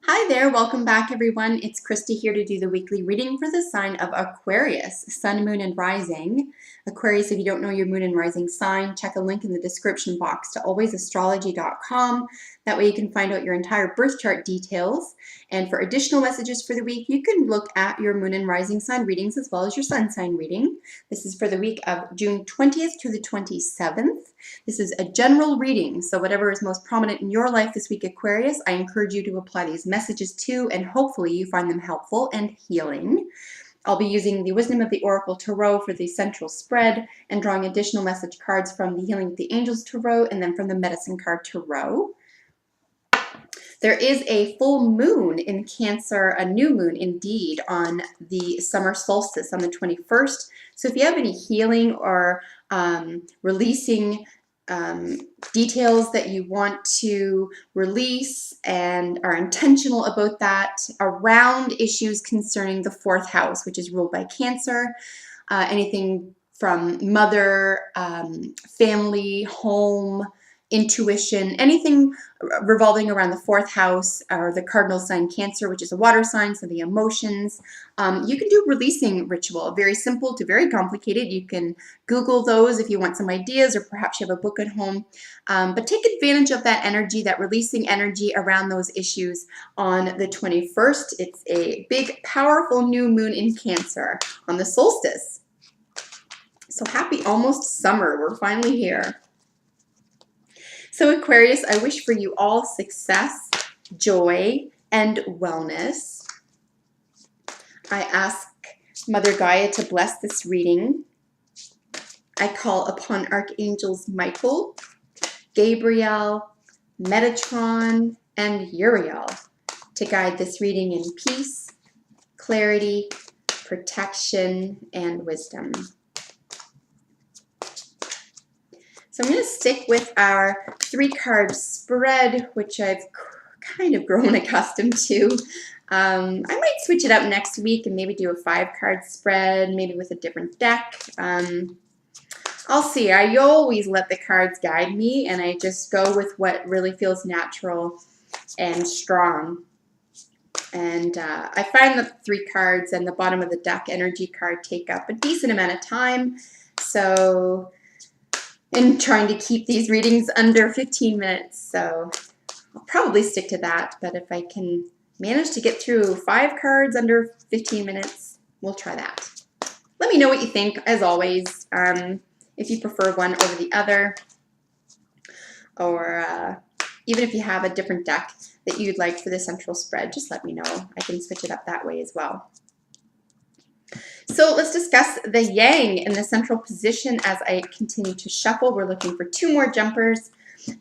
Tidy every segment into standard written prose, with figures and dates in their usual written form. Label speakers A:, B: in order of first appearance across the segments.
A: Hi there, welcome back everyone. It's Christy here to do the weekly reading for the sign of Aquarius, Sun, Moon, and Rising. Aquarius, if you don't know your Moon and Rising sign, check a link in the description box to alwaysastrology.com. That way you can find out your entire birth chart details. And for additional messages for the week, you can look at your Moon and Rising sign readings as well as your Sun sign reading. This is for the week of June 20th to the 27th. This is a general reading, so whatever is most prominent in your life this week, Aquarius, I encourage you to apply these messages to, and hopefully you find them helpful and healing. I'll be using the Wisdom of the Oracle Tarot for the central spread and drawing additional message cards from the Healing with the Angels Tarot and then from the Medicine Card Tarot. There is a full moon in Cancer, a new moon indeed, on the summer solstice on the 21st. So if you have any healing or releasing details that you want to release and are intentional about that around issues concerning the fourth house, which is ruled by Cancer, anything from mother, family, home, intuition, anything revolving around the fourth house or the cardinal sign Cancer, which is a water sign, so the emotions. You can do releasing ritual, very simple to very complicated. You can Google those if you want some ideas, or perhaps you have a book at home. But take advantage of that energy, that releasing energy around those issues on the 21st. It's a big, powerful new moon in Cancer on the solstice. So happy almost summer. We're finally here. So Aquarius, I wish for you all success, joy, and wellness. I ask Mother Gaia to bless this reading. I call upon Archangels Michael, Gabriel, Metatron, and Uriel to guide this reading in peace, clarity, protection, and wisdom. So I'm going to stick with our 3-card spread, which I've kind of grown accustomed to. I might switch it up next week and maybe do a 5-card spread, maybe with a different deck. I'll see. I always let the cards guide me, and I just go with what really feels natural and strong. And I find the 3 cards and the bottom of the deck energy card take up a decent amount of time. So in trying to keep these readings under 15 minutes, so I'll probably stick to that. But if I can manage to get through 5 cards under 15 minutes, we'll try that. Let me know what you think, as always, if you prefer one over the other, or even if you have a different deck that you'd like for the central spread, just let me know. I can switch it up that way as well. So let's discuss the yang in the central position as I continue to shuffle. We're looking for 2 more jumpers.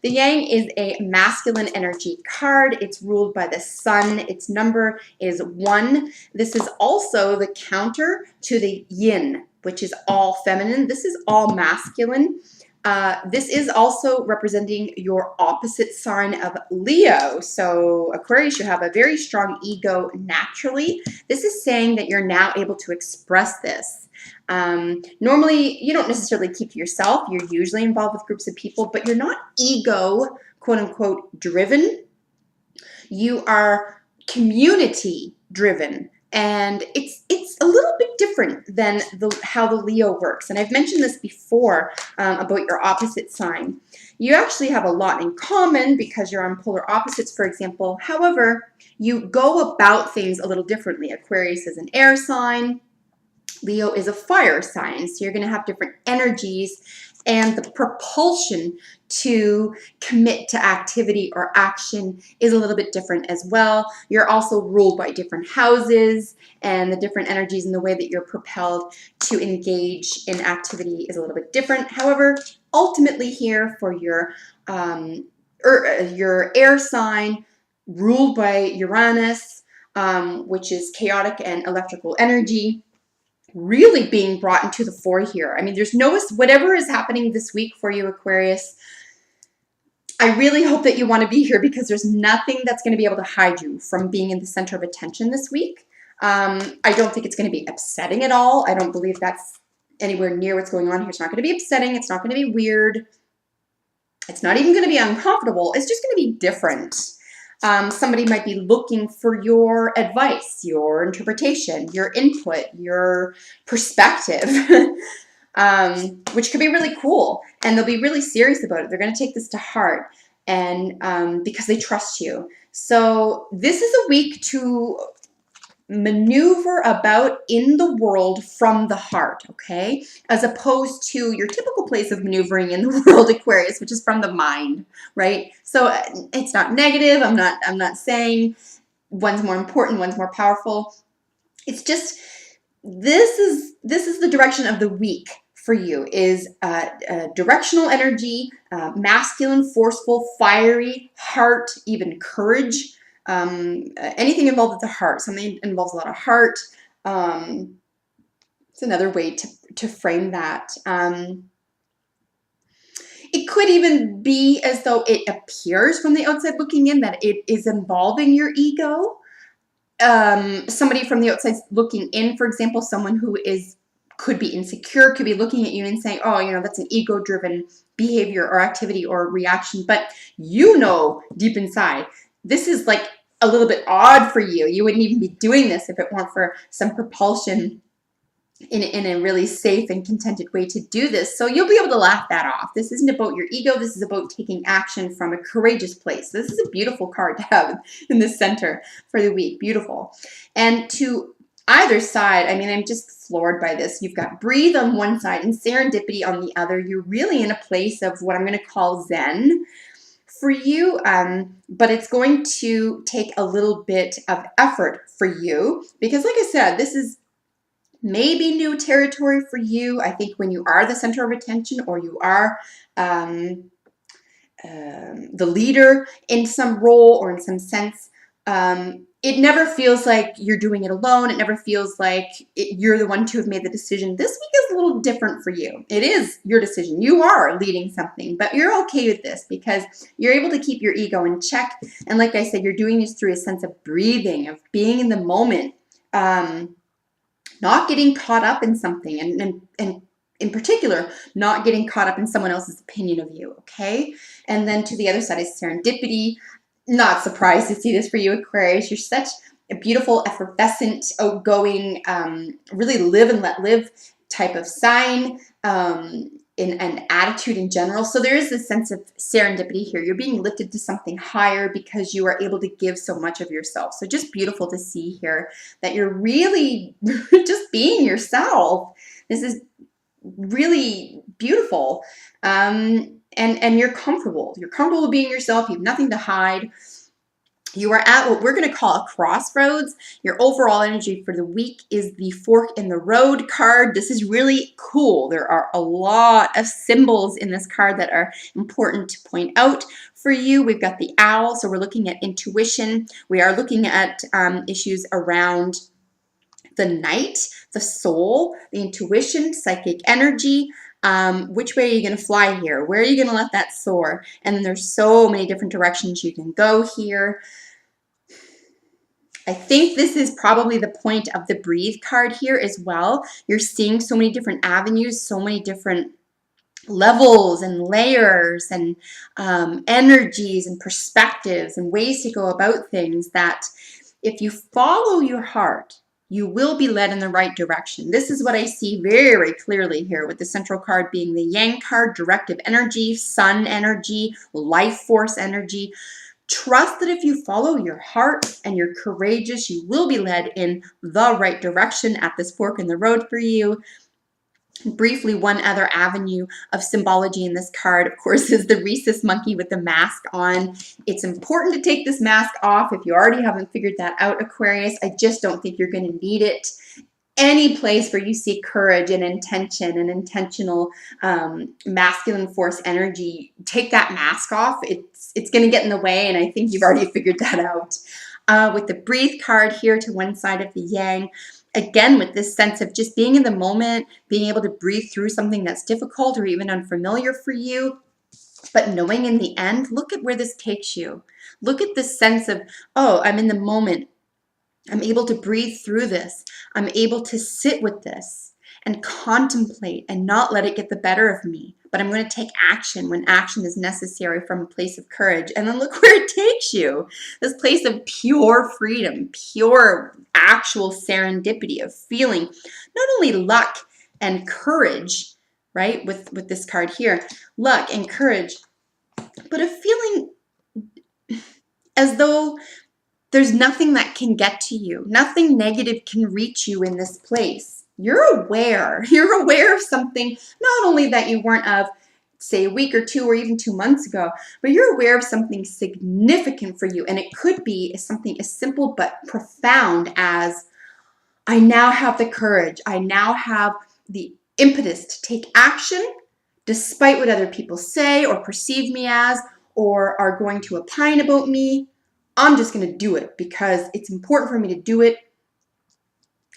A: The yang is a masculine energy card. It's ruled by the sun. Its number is 1. This is also the counter to the yin, which is all feminine. This is all masculine. This is also representing your opposite sign of Leo. So Aquarius, you have a very strong ego naturally. This is saying that you're now able to express this. Normally, you don't necessarily keep to yourself. You're usually involved with groups of people, but you're not ego, quote unquote, driven. You are community driven. And it's a little bit different than how the Leo works. And I've mentioned this before about your opposite sign. You actually have a lot in common because you're on polar opposites, for example. However, you go about things a little differently. Aquarius is an air sign. Leo is a fire sign. So you're going to have different energies, and the propulsion to commit to activity or action is a little bit different as well. You're also ruled by different houses, and the different energies and the way that you're propelled to engage in activity is a little bit different. However, ultimately here for your air sign ruled by Uranus, which is chaotic and electrical energy, really being brought into the fore here. I mean, there's whatever is happening this week for you, Aquarius, I really hope that you want to be here, because there's nothing that's going to be able to hide you from being in the center of attention this week. I don't think it's going to be upsetting at all. I don't believe that's anywhere near what's going on here. It's not going to be upsetting. It's not going to be weird. It's not even going to be uncomfortable. It's just going to be different. Somebody might be looking for your advice, your interpretation, your input, your perspective, which could be really cool. And they'll be really serious about it. They're going to take this to heart, and because they trust you. So this is a week to maneuver about in the world from the heart, okay? As opposed to your typical place of maneuvering in the world, Aquarius, which is from the mind, right? So it's not negative. I'm not saying one's more important, one's more powerful. It's just this is the direction of the week for you, is directional energy, masculine, forceful, fiery, heart, even courage. Anything involved with the heart, something involves a lot of heart. It's another way to frame that. It could even be as though it appears from the outside looking in that it is involving your ego. Somebody from the outside looking in, for example, someone who could be insecure, could be looking at you and saying, oh, that's an ego-driven behavior or activity or reaction. But deep inside, this is like a little bit odd for you. You wouldn't even be doing this if it weren't for some propulsion in a really safe and contented way to do this. So you'll be able to laugh that off. This isn't about your ego. This is about taking action from a courageous place. This is a beautiful card to have in the center for the week. Beautiful. And to either side, I'm just floored by this. You've got breathe on one side and serendipity on the other. You're really in a place of what I'm going to call Zen for you, but it's going to take a little bit of effort for you because, like I said, this is maybe new territory for you. I think when you are the center of attention, or you are the leader in some role or in some sense, it never feels like you're doing it alone. It never feels like you're the one to have made the decision. This week is a little different for you. It is your decision. You are leading something, but you're okay with this because you're able to keep your ego in check. And like I said, you're doing this through a sense of breathing, of being in the moment, not getting caught up in something, and in particular, not getting caught up in someone else's opinion of you, okay? And then to the other side is serendipity. Not surprised to see this for you, Aquarius. You're such a beautiful, effervescent, outgoing, really live and let live type of sign, in an attitude in general. So there is this sense of serendipity here. You're being lifted to something higher because you are able to give so much of yourself. So just beautiful to see here that you're really just being yourself. This is really beautiful. And you're comfortable. You're comfortable being yourself. You have nothing to hide. You are at what we're going to call a crossroads. Your overall energy for the week is the fork in the road card. This is really cool. There are a lot of symbols in this card that are important to point out for you. We've got the owl, so we're looking at intuition. We are looking at issues around the night, the soul, the intuition, psychic energy. Which way are you going to fly here? Where are you going to let that soar? And then there's so many different directions you can go here. I think this is probably the point of the breathe card here as well. You're seeing so many different avenues, so many different levels and layers and energies and perspectives and ways to go about things, that if you follow your heart, you will be led in the right direction. This is what I see very clearly here, with the central card being the Yang card, directive energy, sun energy, life force energy. Trust that if you follow your heart and you're courageous, you will be led in the right direction at this fork in the road for you. Briefly, one other avenue of symbology in this card, of course, is the rhesus monkey with the mask on. It's important to take this mask off if you already haven't figured that out, Aquarius. I just don't think you're going to need it. Any place where you see courage and intention and intentional masculine force energy, take that mask off. It's going to get in the way, and I think you've already figured that out. With the breathe card here to one side of the yang, again, with this sense of just being in the moment, being able to breathe through something that's difficult or even unfamiliar for you, but knowing in the end, look at where this takes you. Look at this sense of, oh, I'm in the moment. I'm able to breathe through this. I'm able to sit with this and contemplate and not let it get the better of me. but I'm going to take action when action is necessary from a place of courage. And then look where it takes you. This place of pure freedom, pure actual serendipity of feeling not only luck and courage, right, with this card here, luck and courage, but a feeling as though there's nothing that can get to you. Nothing negative can reach you in this place. You're aware. You're aware of something, not only that you weren't of, say, a week or two or even 2 months ago, but you're aware of something significant for you. And it could be something as simple but profound as, I now have the courage. I now have the impetus to take action despite what other people say or perceive me as or are going to opine about me. I'm just going to do it because it's important for me to do it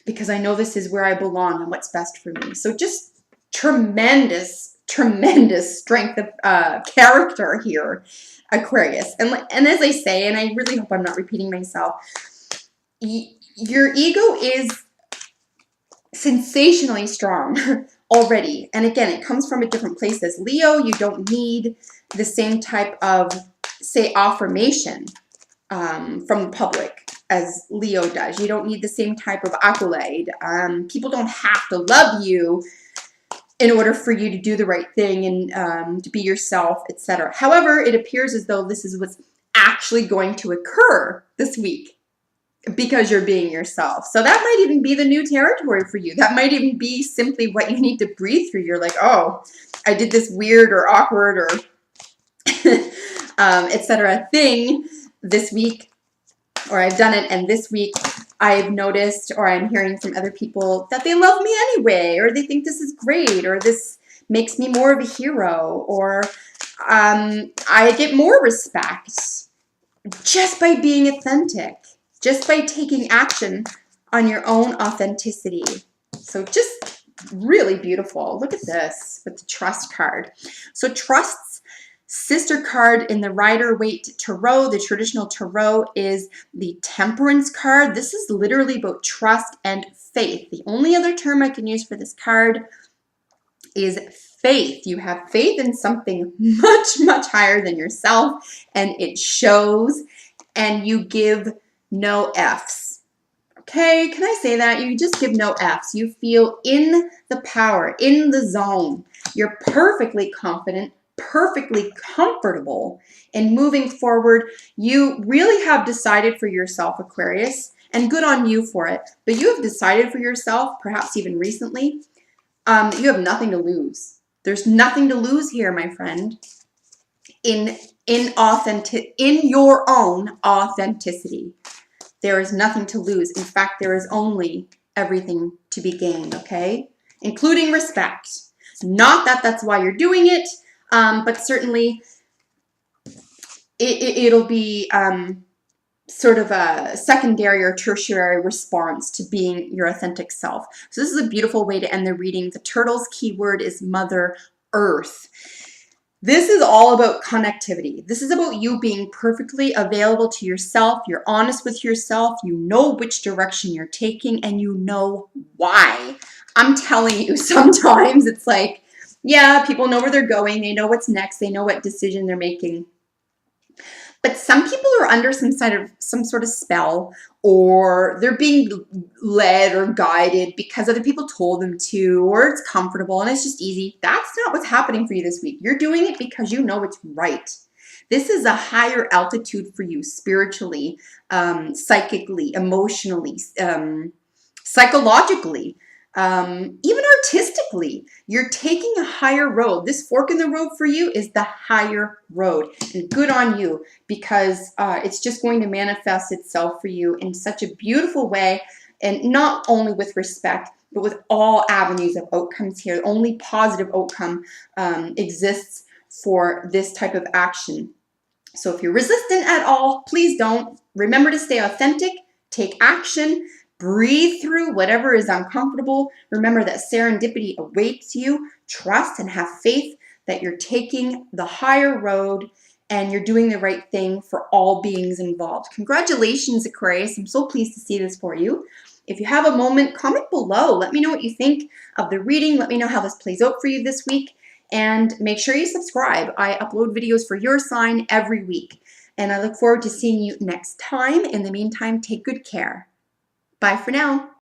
A: because I know this is where I belong and what's best for me. So just tremendous, tremendous strength of character here, Aquarius. And as I say, and I really hope I'm not repeating myself, your ego is sensationally strong already. And again, it comes from a different place. As Leo, you don't need the same type of, say, affirmation from the public as Leo does. You don't need the same type of accolade. People don't have to love you in order for you to do the right thing and to be yourself, etc. However, it appears as though this is what's actually going to occur this week because you're being yourself. So that might even be the new territory for you. That might even be simply what you need to breathe through. You're like, oh, I did this weird or awkward or etc. thing this week, or I've done it, and this week I've noticed, or I'm hearing from other people that they love me anyway, or they think this is great, or this makes me more of a hero, or I get more respect just by being authentic, just by taking action on your own authenticity. So just really beautiful. Look at this with the trust card. So trust's sister card in the Rider-Waite Tarot, the traditional tarot, is the Temperance card. This is literally about trust and faith. The only other term I can use for this card is faith. You have faith in something much, much higher than yourself, and it shows, and you give no Fs. Okay, can I say that? You just give no Fs. You feel in the power, in the zone. You're perfectly confident, perfectly comfortable in moving forward. You really have decided for yourself, Aquarius, and good on you for it, but you have decided for yourself, perhaps even recently, you have nothing to lose. There's nothing to lose here, my friend, in your own authenticity. There is nothing to lose. In fact, there is only everything to be gained, okay? Including respect. Not that that's why you're doing it, but certainly it'll be sort of a secondary or tertiary response to being your authentic self. So this is a beautiful way to end the reading. The turtle's keyword is Mother Earth. This is all about connectivity. This is about you being perfectly available to yourself. You're honest with yourself. You know which direction you're taking, and you know why. I'm telling you, sometimes it's like, yeah, people know where they're going. They know what's next. They know what decision they're making. But some people are under some sort of spell, or they're being led or guided because other people told them to, or it's comfortable and it's just easy. That's not what's happening for you this week. You're doing it because you know it's right. This is a higher altitude for you spiritually, psychically, emotionally, psychologically. Even artistically, you're taking a higher road. This fork in the road for you is the higher road, and good on you, because it's just going to manifest itself for you in such a beautiful way, and not only with respect, but with all avenues of outcomes here. Only positive outcome exists for this type of action. So if you're resistant at all, please don't. Remember to stay authentic, take action, breathe through whatever is uncomfortable. Remember that serendipity awaits you. Trust and have faith that you're taking the higher road and you're doing the right thing for all beings involved. Congratulations, Aquarius. I'm so pleased to see this for you. If you have a moment, comment below. Let me know what you think of the reading. Let me know how this plays out for you this week. And make sure you subscribe. I upload videos for your sign every week. And I look forward to seeing you next time. In the meantime, take good care. Bye for now.